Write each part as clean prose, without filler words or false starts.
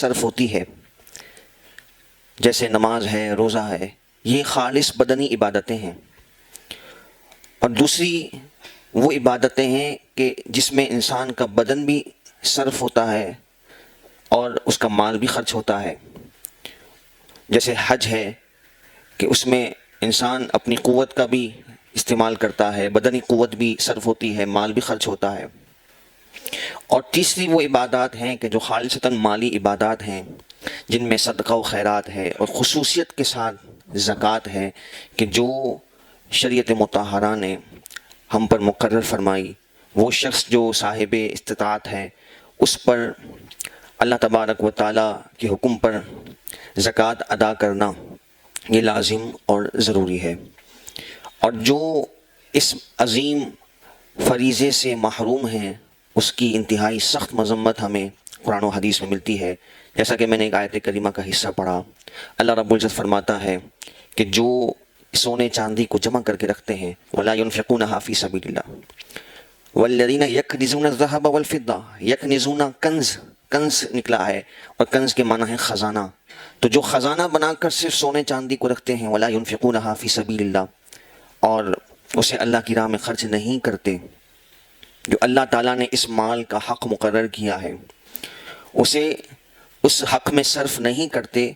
صرف ہوتی ہے، جیسے نماز ہے، روزہ ہے، یہ خالص بدنی عبادتیں ہیں، اور دوسری وہ عبادتیں ہیں کہ جس میں انسان کا بدن بھی صرف ہوتا ہے اور اس کا مال بھی خرچ ہوتا ہے، جیسے حج ہے کہ اس میں انسان اپنی قوت کا بھی استعمال کرتا ہے، بدنی قوت بھی صرف ہوتی ہے، مال بھی خرچ ہوتا ہے۔ اور تیسری وہ عبادات ہیں کہ جو خالصتاً مالی عبادات ہیں، جن میں صدقہ و خیرات ہے، اور خصوصیت کے ساتھ زکوٰۃ ہے کہ جو شریعت مطہرہ نے ہم پر مقرر فرمائی، وہ شخص جو صاحب استطاعت ہے اس پر اللہ تبارک و تعالیٰ کے حکم پر زکوٰۃ ادا کرنا یہ لازم اور ضروری ہے۔ اور جو اس عظیم فریضے سے محروم ہیں اس کی انتہائی سخت مذمت ہمیں قرآن و حدیث میں ملتی ہے، جیسا کہ میں نے ایک آیت کریمہ کا حصہ پڑھا۔ اللہ رب العزت فرماتا ہے کہ جو سونے چاندی کو جمع کر کے رکھتے ہیں وَلَا يُنْفِقُونَهَا فِي سَبِيلِ اللَّهِ وَالَّذِينَ يَكْنِزُونَ الذَّهَبَ وَالْفِضَّةَ، یکنزون کنز نکلا ہے، اور کنز کے معنی ہے خزانہ، تو جو خزانہ بنا کر صرف سونے چاندی کو رکھتے ہیں وَلَا يُنْفِقُونَهَا فِي سَبِيلِ اللَّهِ، اور اسے اللہ کی راہ میں خرچ نہیں کرتے، جو اللہ تعالیٰ نے اس مال کا حق مقرر کیا ہے اسے اس حق میں صرف نہیں کرتے۔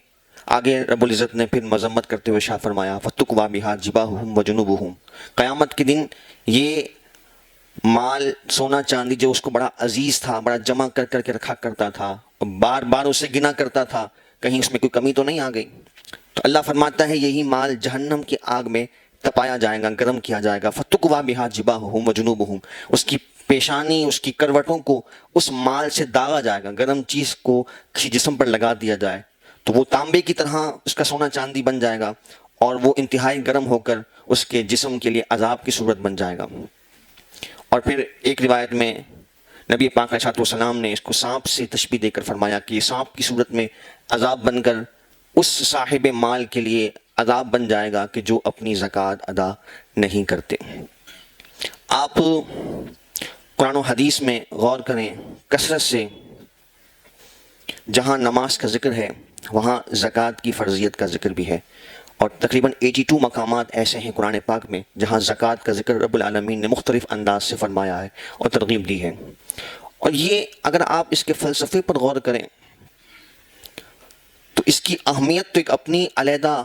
آگے رب العزت نے پھر مذمت کرتے ہوئے شاہ فرمایا فَتُقْوَى بِهَا جِبَاهُهُمْ وَجُنُوبُهُمْ، قیامت کے دن یہ مال سونا چاندی جو اس کو بڑا عزیز تھا، بڑا جمع کر کر کے رکھا کرتا تھا، بار بار اسے گنا کرتا تھا، کہیں اس میں کوئی کمی تو نہیں آ گئی، تو اللہ فرماتا ہے یہی مال جہنم کی آگ میں تپایا جائے گا، گرم کیا جائے گا۔ فَتُقْوَى بِهَا جِبَاهُهُمْ وَجُنُوبُهُمْ، اس کی پیشانی، اس کی کروٹوں کو اس مال سے داغا جائے گا، گرم چیز کو کسی جسم پر لگا دیا جائے تو وہ تانبے کی طرح اس کا سونا چاندی بن جائے گا، اور وہ انتہائی گرم ہو کر اس کے جسم کے لیے عذاب کی صورت بن جائے گا۔ اور پھر ایک روایت میں نبی پاک علیہ السلام نے اس کو سانپ سے تشبیہ دے کر فرمایا کہ یہ سانپ کی صورت میں عذاب بن کر اس صاحب مال کے لیے عذاب بن جائے گا کہ جو اپنی زکوٰۃ ادا نہیں کرتے۔ آپ قرآن و حدیث میں غور کریں، کثرت سے جہاں نماز کا ذکر ہے وہاں زکوٰۃ کی فرضیت کا ذکر بھی ہے، اور تقریباً 82 مقامات ایسے ہیں قرآن پاک میں جہاں زکوٰۃ کا ذکر رب العالمین نے مختلف انداز سے فرمایا ہے اور ترغیب دی ہے۔ اور یہ اگر آپ اس کے فلسفے پر غور کریں تو اس کی اہمیت تو ایک اپنی علیحدہ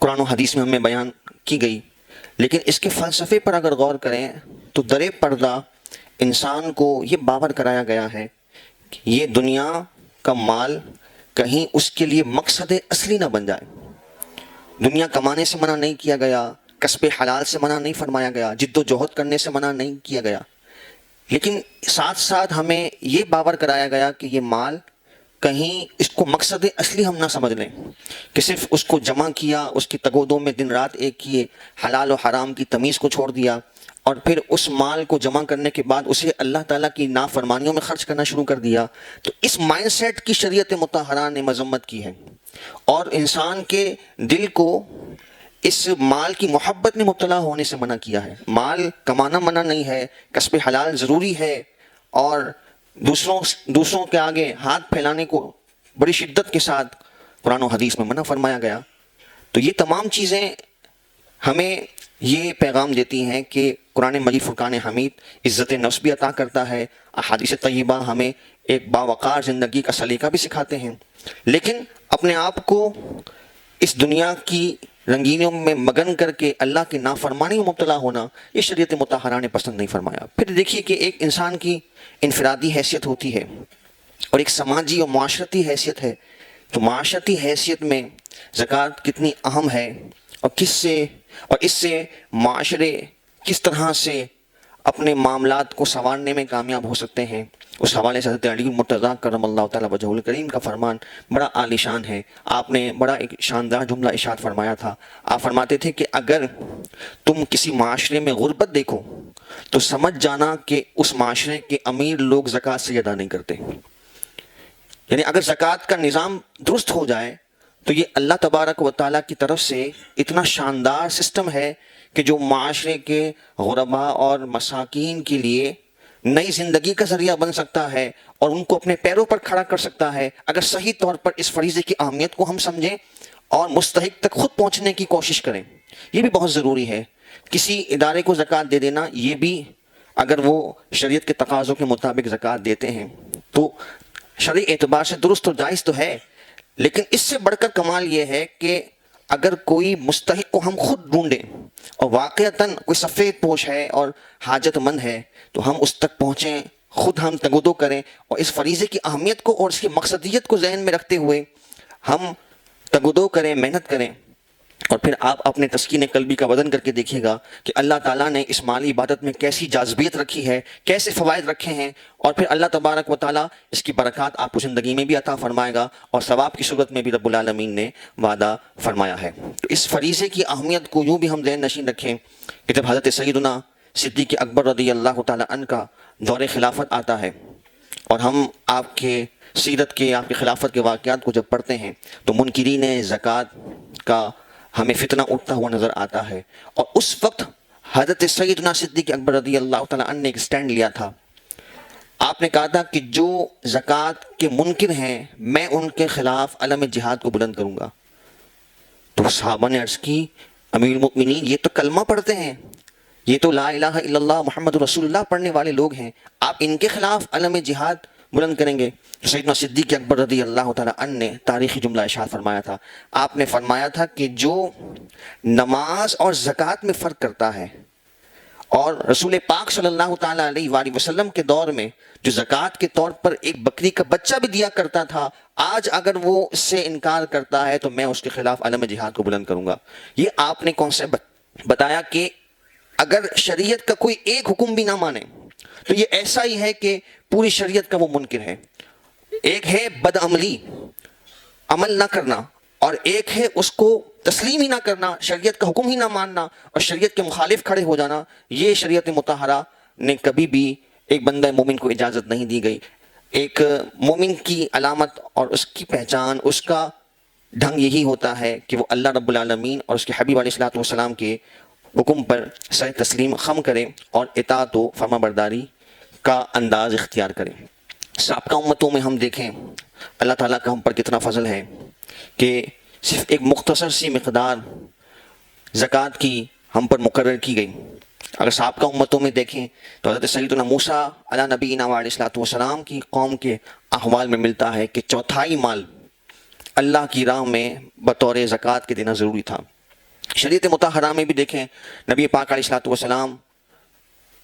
قرآن و حدیث میں ہمیں بیان کی گئی، لیکن اس کے فلسفے پر اگر غور کریں تو در پردہ انسان کو یہ باور کرایا گیا ہے کہ یہ دنیا کا مال کہیں اس کے لیے مقصد اصلی نہ بن جائے۔ دنیا کمانے سے منع نہیں کیا گیا، کسب حلال سے منع نہیں فرمایا گیا، جد و جہد کرنے سے منع نہیں کیا گیا، لیکن ساتھ ساتھ ہمیں یہ باور کرایا گیا کہ یہ مال کہیں اس کو مقصد اصلی ہم نہ سمجھ لیں کہ صرف اس کو جمع کیا، اس کی تگودوں میں دن رات ایک کیے، حلال و حرام کی تمیز کو چھوڑ دیا، اور پھر اس مال کو جمع کرنے کے بعد اسے اللہ تعالیٰ کی نافرمانیوں میں خرچ کرنا شروع کر دیا۔ تو اس مائنڈ سیٹ کی شریعت مطہرہ نے مذمت کی ہے، اور انسان کے دل کو اس مال کی محبت میں مبتلا ہونے سے منع کیا ہے۔ مال کمانا منع نہیں ہے، کسب حلال ضروری ہے، اور دوسروں کے آگے ہاتھ پھیلانے کو بڑی شدت کے ساتھ قرآن و حدیث میں منع فرمایا گیا۔ تو یہ تمام چیزیں ہمیں یہ پیغام دیتی ہیں کہ قرآن مجید فرقان حمید عزت نفس بھی عطا کرتا ہے، احادیث طیبہ ہمیں ایک باوقار زندگی کا سلیقہ بھی سکھاتے ہیں، لیکن اپنے آپ کو اس دنیا کی رنگینیوں میں مگن کر کے اللہ کی نافرمانی میں مبتلا ہونا یہ شریعت مطہرہ نے پسند نہیں فرمایا۔ پھر دیکھیے کہ ایک انسان کی انفرادی حیثیت ہوتی ہے اور ایک سماجی اور معاشرتی حیثیت ہے، تو معاشرتی حیثیت میں زکوٰۃ کتنی اہم ہے، اور اس سے معاشرے کس طرح سے اپنے معاملات کو سنوارنے میں کامیاب ہو سکتے ہیں، اس حوالے سے حضرت علی مرتضیٰ کرم اللہ تعالیٰ وجہہ الکریم کا فرمان بڑا عالی شان ہے۔ آپ نے بڑا ایک شاندار جملہ ارشاد فرمایا تھا، آپ فرماتے تھے کہ اگر تم کسی معاشرے میں غربت دیکھو تو سمجھ جانا کہ اس معاشرے کے امیر لوگ زکوٰۃ سے ادا نہیں کرتے، یعنی اگر زکوٰۃ کا نظام درست ہو جائے تو یہ اللہ تبارک و تعالیٰ کی طرف سے اتنا شاندار سسٹم ہے کہ جو معاشرے کے غرباء اور مساکین کے لیے نئی زندگی کا ذریعہ بن سکتا ہے اور ان کو اپنے پیروں پر کھڑا کر سکتا ہے اگر صحیح طور پر اس فریضے کی اہمیت کو ہم سمجھیں اور مستحق تک خود پہنچنے کی کوشش کریں۔ یہ بھی بہت ضروری ہے۔ کسی ادارے کو زکوٰۃ دے دینا، یہ بھی اگر وہ شریعت کے تقاضوں کے مطابق زکوٰۃ دیتے ہیں تو شرعی اعتبار سے درست و جائز تو ہے، لیکن اس سے بڑھ کر کمال یہ ہے کہ اگر کوئی مستحق کو ہم خود ڈھونڈیں اور واقعتاً کوئی سفید پوش ہے اور حاجت مند ہے تو ہم اس تک پہنچیں، خود ہم تگودو کریں اور اس فریضے کی اہمیت کو اور اس کی مقصدیت کو ذہن میں رکھتے ہوئے ہم تگودو کریں، محنت کریں۔ اور پھر آپ اپنے تسکین قلبی کا وزن کر کے دیکھیے گا کہ اللہ تعالیٰ نے اس مالی عبادت میں کیسی جاذبیت رکھی ہے، کیسے فوائد رکھے ہیں، اور پھر اللہ تبارک و تعالیٰ اس کی برکات آپ کو زندگی میں بھی عطا فرمائے گا اور ثواب کی صورت میں بھی رب العالمین نے وعدہ فرمایا ہے۔ تو اس فریضے کی اہمیت کو یوں بھی ہم ذہن نشین رکھیں کہ جب حضرت سیدنا صدیق اکبر رضی اللہ تعالیٰ عنہ کا دور خلافت آتا ہے اور ہم آپ کے سیرت کے، آپ کی خلافت کے واقعات کو جب پڑھتے ہیں تو منکرین زکوٰۃ کا ہمیں فتنہ اٹھتا ہوا نظر آتا ہے، اور اس وقت حضرت سیدنا صدیق اکبر رضی اللہ تعالیٰ عنہ نے ایک سٹینڈ لیا تھا۔ آپ نے کہا تھا کہ جو زکوٰۃ کے منکر ہیں میں ان کے خلاف علم جہاد کو بلند کروں گا۔ تو صحابہ نے عرض کی امیر المؤمنین یہ تو کلمہ پڑھتے ہیں، یہ تو لا الہ الا اللہ محمد رسول اللہ پڑھنے والے لوگ ہیں، آپ ان کے خلاف علم جہاد بلند کریں گے؟ سیدنا صدیق اکبر رضی اللہ تعالیٰ عنہ نے تاریخی جملہ ارشاد فرمایا تھا۔ آپ نے فرمایا تھا کہ جو نماز اور زکوٰۃ میں فرق کرتا ہے، اور رسول پاک صلی اللہ تعالیٰ علیہ وآلہ وسلم کے دور میں جو زکوٰۃ کے طور پر ایک بکری کا بچہ بھی دیا کرتا تھا، آج اگر وہ اس سے انکار کرتا ہے تو میں اس کے خلاف علم جہاد کو بلند کروں گا۔ یہ آپ نے کانسیپٹ بتایا کہ اگر شریعت کا کوئی ایک حکم بھی نہ مانے تو یہ ایسا ہی ہے کہ پوری شریعت کا وہ منکر ہے۔ ایک ہے بد عملی، عمل نہ کرنا، اور ایک ہے اس کو تسلیم ہی نہ کرنا، شریعت کا حکم ہی نہ ماننا اور شریعت کے مخالف کھڑے ہو جانا۔ یہ شریعت مطہرہ نے کبھی بھی ایک بندہ مومن کو اجازت نہیں دی گئی۔ ایک مومن کی علامت اور اس کی پہچان، اس کا ڈھنگ یہی ہوتا ہے کہ وہ اللہ رب العالمین اور اس کے حبیب علیہ الصلوۃ والسلام کے حکم پر سر تسلیم خم کرے اور اطاعت و فرما برداری کا انداز اختیار کرے۔ سابقہ امتوں میں ہم دیکھیں اللہ تعالیٰ کا ہم پر کتنا فضل ہے کہ صرف ایک مختصر سی مقدار زکوٰۃ کی ہم پر مقرر کی گئی۔ اگر سابقہ امتوں میں دیکھیں تو حضرت سیدنا موسیٰ علیہ نبینا علیہ الصلوۃ والسلام کی قوم کے احوال میں ملتا ہے کہ چوتھائی مال اللہ کی راہ میں بطور زکوٰۃ کے دینا ضروری تھا۔ شریعت مطہرہ میں بھی دیکھیں نبی پاک علیہ الصلوۃ والسلام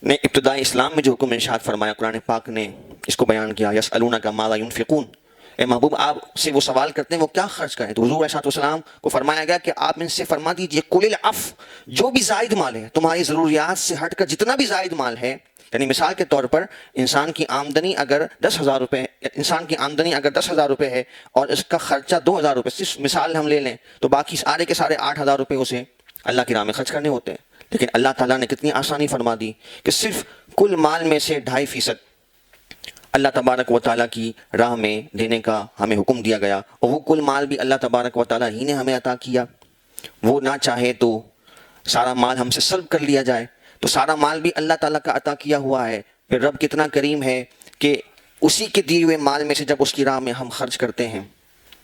نے ابتدائی اسلام میں جو حکم ارشاد فرمایا، قرآن پاک نے اس کو بیان کیا، یسألونک ماذا ینفقون، اے محبوب آپ سے وہ سوال کرتے ہیں وہ کیا خرچ کریں، تو حضور علیہ السلام کو فرمایا گیا کہ آپ ان سے فرما دیجئے قل العفو، جو بھی زائد مال ہے تمہاری ضروریات سے ہٹ کر جتنا بھی زائد مال ہے، یعنی مثال کے طور پر انسان کی آمدنی اگر 10,000 روپے ہے اور اس کا خرچہ 2,000 روپے، صرف مثال ہم لے لیں تو باقی سارے کے سارے 8,000 روپے اسے اللہ کی راہ میں خرچ کرنے ہوتے ہیں، لیکن اللہ تعالیٰ نے کتنی آسانی فرما دی کہ صرف کل مال میں سے 2.5% اللہ تبارک و تعالیٰ کی راہ میں دینے کا ہمیں حکم دیا گیا، اور وہ کل مال بھی اللہ تبارک و تعالیٰ ہی نے ہمیں عطا کیا۔ وہ نہ چاہے تو سارا مال ہم سے سلب کر لیا جائے، تو سارا مال بھی اللہ تعالیٰ کا عطا کیا ہوا ہے۔ پھر رب کتنا کریم ہے کہ اسی کے دیے ہوئے مال میں سے جب اس کی راہ میں ہم خرچ کرتے ہیں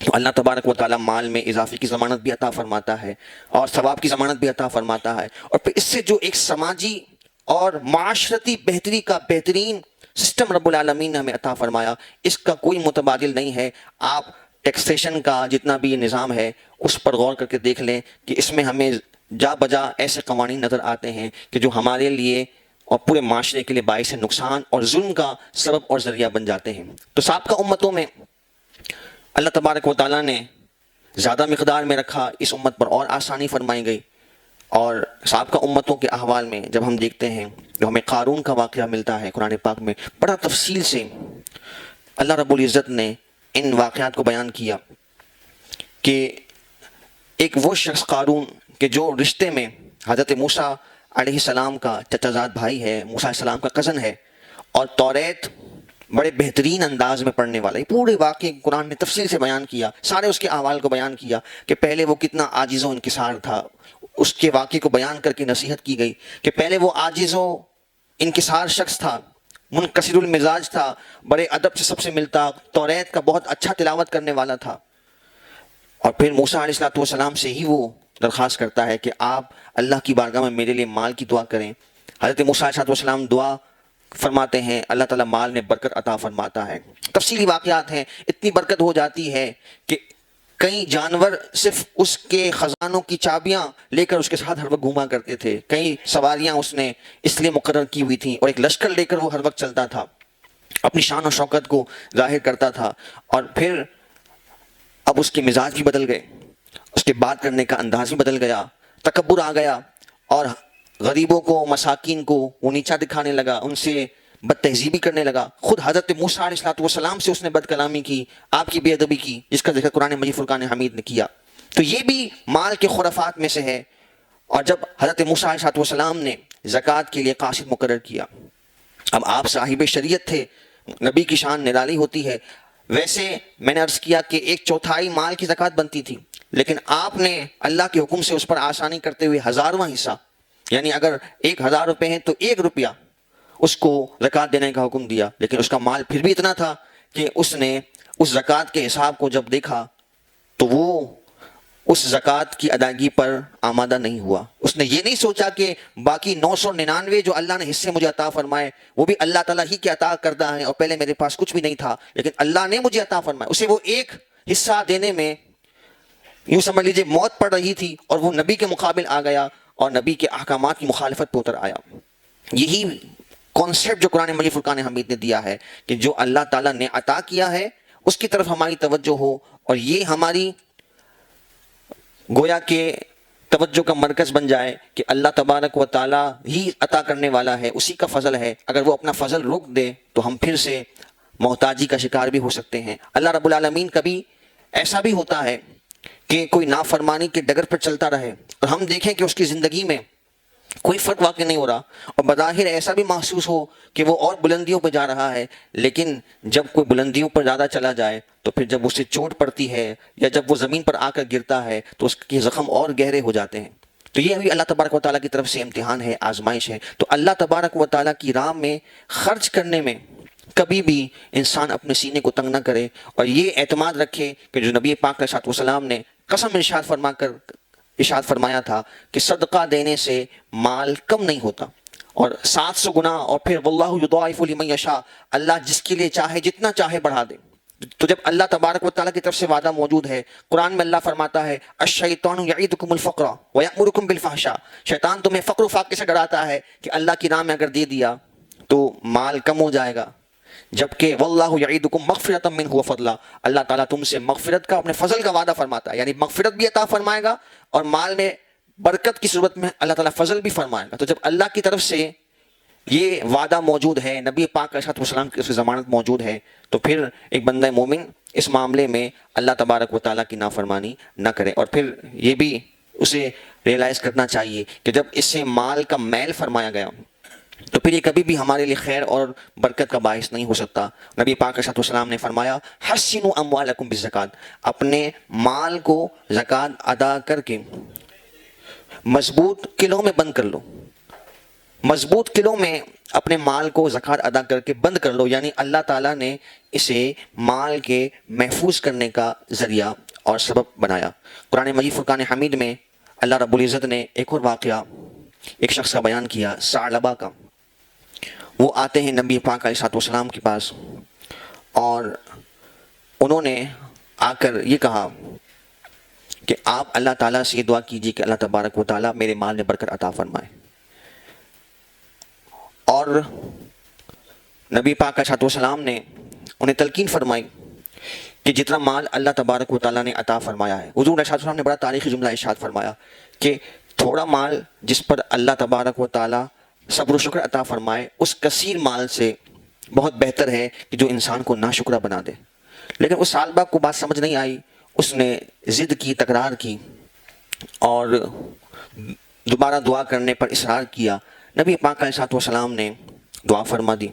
تو اللہ تبارک و تعالیٰ مال میں اضافے کی ضمانت بھی عطا فرماتا ہے اور ثواب کی ضمانت بھی عطا فرماتا ہے، اور پھر اس سے جو ایک سماجی اور معاشرتی بہتری کا بہترین سسٹم رب العالمین نے ہمیں عطا فرمایا، اس کا کوئی متبادل نہیں ہے۔ آپ ٹیکسیشن کا جتنا بھی یہ نظام ہے اس پر غور کر کے دیکھ لیں کہ اس میں ہمیں جا بجا ایسے قوانین نظر آتے ہیں کہ جو ہمارے لیے اور پورے معاشرے کے لیے باعث نقصان اور ظلم کا سبب اور ذریعہ بن جاتے ہیں۔ تو سابقہ امتوں میں اللہ تبارک و تعالیٰ نے زیادہ مقدار میں رکھا، اس امت پر اور آسانی فرمائی گئی، اور سابقہ امتوں کے احوال میں جب ہم دیکھتے ہیں جو ہمیں قارون کا واقعہ ملتا ہے قرآن پاک میں، بڑا تفصیل سے اللہ رب العزت نے ان واقعات کو بیان کیا کہ ایک وہ شخص قارون کہ جو رشتے میں حضرت موسیٰ علیہ السلام کا چچا زاد بھائی ہے، موسیٰ علیہ السلام کا کزن ہے، اور توریت بڑے بہترین انداز میں پڑھنے والا ہے۔ پورے واقعے قرآن نے تفصیل سے بیان کیا، سارے اس کے احوال کو بیان کیا کہ پہلے وہ کتنا عاجز و انکسار تھا، اس کے واقعے کو بیان کر کے نصیحت کی گئی کہ پہلے وہ عاجز و انکسار شخص تھا، منکسر المزاج تھا، بڑے ادب سے سب سے ملتا، توریت کا بہت اچھا تلاوت کرنے والا تھا. اور پھر موسیٰ علیہ السلام سے ہی وہ درخواست کرتا ہے کہ آپ اللہ کی بارگاہ میں میرے لیے مال کی دعا کریں. حضرت موسیٰ علیہ السلام دعا فرماتے ہیں، اللہ تعالیٰ مال میں برکت عطا فرماتا ہے. تفصیلی واقعات ہیں، اتنی برکت ہو جاتی ہے کہ کئی جانور صرف اس کے خزانوں کی چابیاں لے کر اس کے ساتھ ہر وقت گھوما کرتے تھے. کئی سواریاں اس نے اس لیے مقرر کی ہوئی تھیں، اور ایک لشکر لے کر وہ ہر وقت چلتا تھا، اپنی شان و شوکت کو ظاہر کرتا تھا. اور پھر اب اس کے مزاج بھی بدل گئے، اس کے بات کرنے کا انداز بھی بدل گیا، تکبر آ گیا، اور غریبوں کو، مساکین کو وہ نیچا دکھانے لگا، ان سے بد تہذیبی کرنے لگا. خود حضرت موسیٰ علیہ السلام سے اس نے بد کلامی کی، آپ کی بے ادبی کی، جس کا ذکر قرآن مجید فرقان حمید نے کیا. تو یہ بھی مال کے خرافات میں سے ہے. اور جب حضرت موسیٰ علیہ السلام نے زکوٰۃ کے لیے قاصد مقرر کیا، اب آپ صاحب شریعت تھے، نبی کی شان نرالی ہوتی ہے. ویسے میں نے عرض کیا کہ 1/4 مال کی زکوٰۃ بنتی تھی، لیکن آپ نے اللہ کے حکم سے اس پر آسانی کرتے ہوئے 1000واں حصہ، یعنی اگر 1000 روپے ہیں تو 1 روپیہ اس کو زکوٰۃ دینے کا حکم دیا. لیکن اس کا مال پھر بھی اتنا تھا کہ اس نے اس زکوٰۃ کے حساب کو جب دیکھا تو وہ اس زکوٰۃ کی ادائیگی پر آمادہ نہیں ہوا. اس نے یہ نہیں سوچا کہ باقی 999 جو اللہ نے حصے مجھے عطا فرمائے وہ بھی اللہ تعالیٰ ہی کے عطا کردہ ہیں، اور پہلے میرے پاس کچھ بھی نہیں تھا لیکن اللہ نے مجھے عطا فرمایا. اسے وہ ایک حصہ دینے میں یوں سمجھ لیجیے موت پڑ رہی تھی، اور وہ نبی کے مقابل آ گیا اور نبی کے احکامات کی مخالفت پہ اتر آیا. یہی کانسیپٹ جو قرآن مجید فرقان حمید نے دیا ہے کہ جو اللہ تعالیٰ نے عطا کیا ہے اس کی طرف ہماری توجہ ہو، اور یہ ہماری گویا کہ توجہ کا مرکز بن جائے کہ اللہ تبارک و تعالیٰ ہی عطا کرنے والا ہے، اسی کا فضل ہے. اگر وہ اپنا فضل روک دے تو ہم پھر سے محتاجی کا شکار بھی ہو سکتے ہیں. اللہ رب العالمین کبھی ایسا بھی ہوتا ہے کہ کوئی نافرمانی کے ڈگر پر چلتا رہے اور ہم دیکھیں کہ اس کی زندگی میں کوئی فرق واقع نہیں ہو رہا، اور بظاہر ایسا بھی محسوس ہو کہ وہ اور بلندیوں پہ جا رہا ہے، لیکن جب کوئی بلندیوں پر زیادہ چلا جائے تو پھر جب اسے چوٹ پڑتی ہے یا جب وہ زمین پر آ کر گرتا ہے تو اس کے زخم اور گہرے ہو جاتے ہیں. تو یہ بھی اللہ تبارک و تعالیٰ کی طرف سے امتحان ہے، آزمائش ہے. تو اللہ تبارک و تعالیٰ کی راہ میں خرچ کرنے میں کبھی بھی انسان اپنے سینے کو تنگ نہ کرے، اور یہ اعتماد رکھے کہ جو نبی پاک علیہ السلام نے قسم ارشاد فرمایا تھا کہ صدقہ دینے سے مال کم نہیں ہوتا، اور 700 گنا، اور پھر واللہ یضاعف لمن یشاء، اللہ جس کے لیے چاہے جتنا چاہے بڑھا دے. تو جب اللہ تبارک و تعالیٰ کی طرف سے وعدہ موجود ہے، قرآن میں اللہ فرماتا ہے الشیطان یعیدکم الفقر ویأمرکم بالفحشاء، شیطان تمہیں فقر و فاقے سے ڈراتا ہے کہ اللہ کی راہ میں اگر دے دیا تو مال کم ہو جائے گا، جبکہ واللہ یعیدکم مغفرۃ منہ وفضلا، اللہ تعالیٰ تم سے مغفرت کا، اپنے فضل کا وعدہ فرماتا ہے، یعنی مغفرت بھی عطا فرمائے گا اور مال میں برکت کی صورت میں اللہ تعالیٰ فضل بھی فرمائے گا. تو جب اللہ کی طرف سے یہ وعدہ موجود ہے، نبی پاک علیہ السلام کی اس کی ضمانت موجود ہے، تو پھر ایک بندہ مومن اس معاملے میں اللہ تبارک و تعالیٰ کی نافرمانی نہ کرے. اور پھر یہ بھی اسے ریئلائز کرنا چاہیے کہ جب اس سے مال کا میل فرمایا گیا تو پھر یہ کبھی بھی ہمارے لیے خیر اور برکت کا باعث نہیں ہو سکتا. نبی پاک علیہ السلام نے فرمایا حسنوا اموالکم بالزکوٰۃ، اپنے مال کو زکوٰۃ ادا کر کے مضبوط قلعوں میں بند کر لو، مضبوط قلعوں میں اپنے مال کو زکوٰۃ ادا کر کے بند کر لو. یعنی اللہ تعالیٰ نے اسے مال کے محفوظ کرنے کا ذریعہ اور سبب بنایا. قرآن مجید فرقان حمید میں اللہ رب العزت نے ایک اور واقعہ ایک شخص کا بیان کیا، ثعلبہ کا. وہ آتے ہیں نبی پاک علیہ السلام کے پاس، اور انہوں نے آ کر یہ کہا کہ آپ اللہ تعالیٰ سے یہ دعا کیجیے کہ اللہ تبارک و تعالیٰ میرے مال میں برکت عطا فرمائے. اور نبی پاک علیہ السلام نے انہیں تلقین فرمائی کہ جتنا مال اللہ تبارک و تعالیٰ نے عطا فرمایا ہے، حضور علیہ السلام نے بڑا تاریخی جملہ ارشاد فرمایا کہ تھوڑا مال جس پر اللہ تبارک و تعالیٰ صبر و شکر عطا فرمائے اس کثیر مال سے بہت بہتر ہے کہ جو انسان کو ناشکرہ بنا دے. لیکن اس ثعلبہ کو بات سمجھ نہیں آئی، اس نے ضد کی، تکرار کی اور دوبارہ دعا کرنے پر اصرار کیا. نبی پاک علیہ السلام نے دعا فرما دی.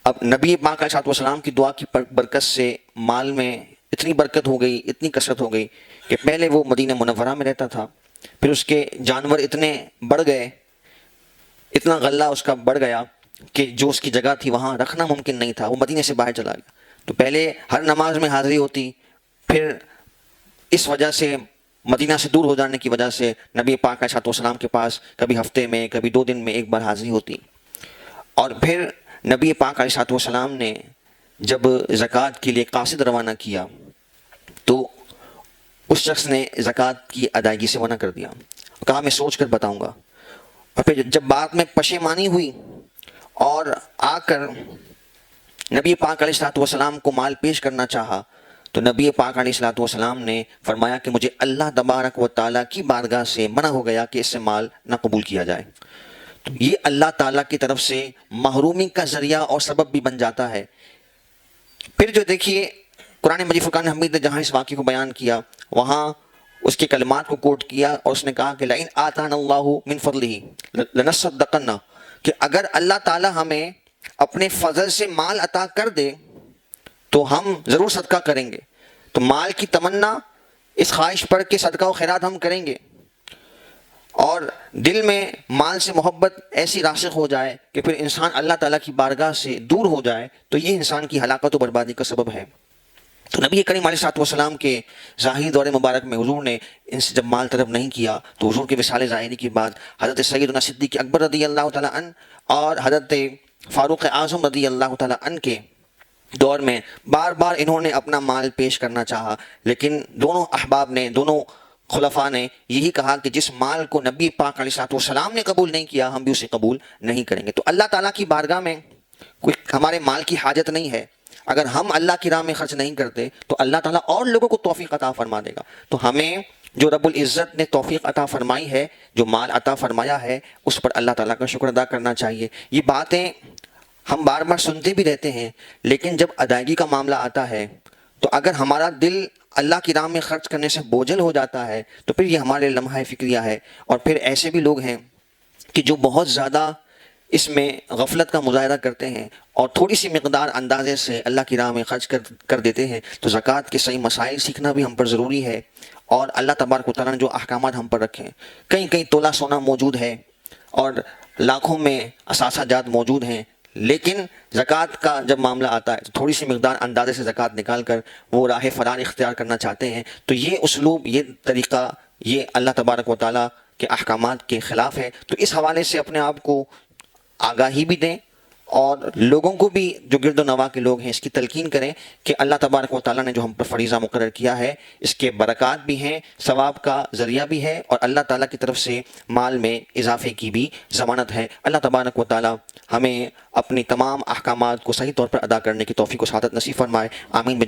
اب نبی پاک علیہ السلام کی دعا کی برکت سے مال میں اتنی برکت ہو گئی، اتنی کثرت ہو گئی کہ پہلے وہ مدینہ منورہ میں رہتا تھا، پھر اس کے جانور اتنے بڑھ گئے، اتنا غلہ اس کا بڑھ گیا کہ جو اس کی جگہ تھی وہاں رکھنا ممکن نہیں تھا، وہ مدینے سے باہر چلا گیا. تو پہلے ہر نماز میں حاضری ہوتی، پھر اس وجہ سے مدینہ سے دور ہو جانے کی وجہ سے نبی پاک علیہ السلام کے پاس کبھی ہفتے میں کبھی 2 دن میں ایک بار حاضری ہوتی. اور پھر نبی پاک علیہ السلام نے جب زکوٰۃ کے لیے قاصد روانہ کیا تو اس شخص نے زکوٰۃ کی ادائیگی سے منع کر دیا، کہا میں سوچ کر بتاؤں گا. اور پھر جب بعد میں پشیمانی ہوئی اور آ کر نبی پاک علیہ السلام کو مال پیش کرنا چاہا تو نبی پاک علیہ السلام نے فرمایا کہ مجھے اللہ تبارک و تعالیٰ کی بارگاہ سے منع ہو گیا کہ اس سے مال نہ قبول کیا جائے. تو یہ اللہ تعالیٰ کی طرف سے محرومی کا ذریعہ اور سبب بھی بن جاتا ہے. پھر جو دیکھیے قرآن مجید فرقان حمید نے جہاں اس واقعے کو بیان کیا وہاں اس کے کلمات کو کوٹ کیا اور اس نے کہا کہ لئن آتانا اللہ من فضلہ لنصدقن، کہ اگر اللہ تعالیٰ ہمیں اپنے فضل سے مال عطا کر دے تو ہم ضرور صدقہ کریں گے. تو مال کی تمنا اس خواہش پر کہ صدقہ و خیرات ہم کریں گے، اور دل میں مال سے محبت ایسی راسخ ہو جائے کہ پھر انسان اللہ تعالیٰ کی بارگاہ سے دور ہو جائے تو یہ انسان کی ہلاکت و بربادی کا سبب ہے. تو نبی کریم علیہ السلام کے ظاہری دور مبارک میں حضور نے ان سے جب مال طلب نہیں کیا تو حضور کے وصال ظاہری کے بعد حضرت سیدنا صدیق اکبر رضی اللہ تعالیٰ عنہ اور حضرت فاروق اعظم رضی اللہ تعالیٰ عنہ کے دور میں بار بار انہوں نے اپنا مال پیش کرنا چاہا، لیکن دونوں احباب نے، دونوں خلفاء نے یہی کہا کہ جس مال کو نبی پاک علیہ السلام نے قبول نہیں کیا ہم بھی اسے قبول نہیں کریں گے. تو اللہ تعالیٰ کی بارگاہ میں کوئی ہمارے مال کی حاجت نہیں ہے. اگر ہم اللہ کی راہ میں خرچ نہیں کرتے تو اللہ تعالیٰ اور لوگوں کو توفیق عطا فرما دے گا. تو ہمیں جو رب العزت نے توفیق عطا فرمائی ہے، جو مال عطا فرمایا ہے، اس پر اللہ تعالیٰ کا شکر ادا کرنا چاہیے. یہ باتیں ہم بار بار سنتے بھی رہتے ہیں، لیکن جب ادائیگی کا معاملہ آتا ہے تو اگر ہمارا دل اللہ کی راہ میں خرچ کرنے سے بوجھل ہو جاتا ہے تو پھر یہ ہمارے لمحہ فکریہ ہے. اور پھر ایسے بھی لوگ ہیں کہ جو بہت زیادہ اس میں غفلت کا مظاہرہ کرتے ہیں اور تھوڑی سی مقدار اندازے سے اللہ کی راہ میں خرچ کر دیتے ہیں. تو زکوٰۃ کے صحیح مسائل سیکھنا بھی ہم پر ضروری ہے، اور اللہ تبارک و تعالیٰ نے جو احکامات ہم پر رکھے ہیں، کئی تولہ سونا موجود ہے اور لاکھوں میں اثاثہ جات موجود ہیں، لیکن زکوٰۃ کا جب معاملہ آتا ہے تو تھوڑی سی مقدار اندازے سے زکوٰۃ نکال کر وہ راہ فرار اختیار کرنا چاہتے ہیں. تو یہ اسلوب، یہ طریقہ، یہ اللہ تبارک و تعالیٰ کے احکامات کے خلاف ہے. تو اس حوالے سے اپنے آپ کو آگاہی بھی دیں اور لوگوں کو بھی جو گرد و نواح کے لوگ ہیں اس کی تلقین کریں کہ اللہ تبارک و تعالیٰ نے جو ہم پر فریضہ مقرر کیا ہے اس کے برکات بھی ہیں، ثواب کا ذریعہ بھی ہے، اور اللہ تعالیٰ کی طرف سے مال میں اضافے کی بھی ضمانت ہے. اللہ تبارک و تعالیٰ ہمیں اپنی تمام احکامات کو صحیح طور پر ادا کرنے کی توفیق و سعادت نصیب فرمائے. آمین.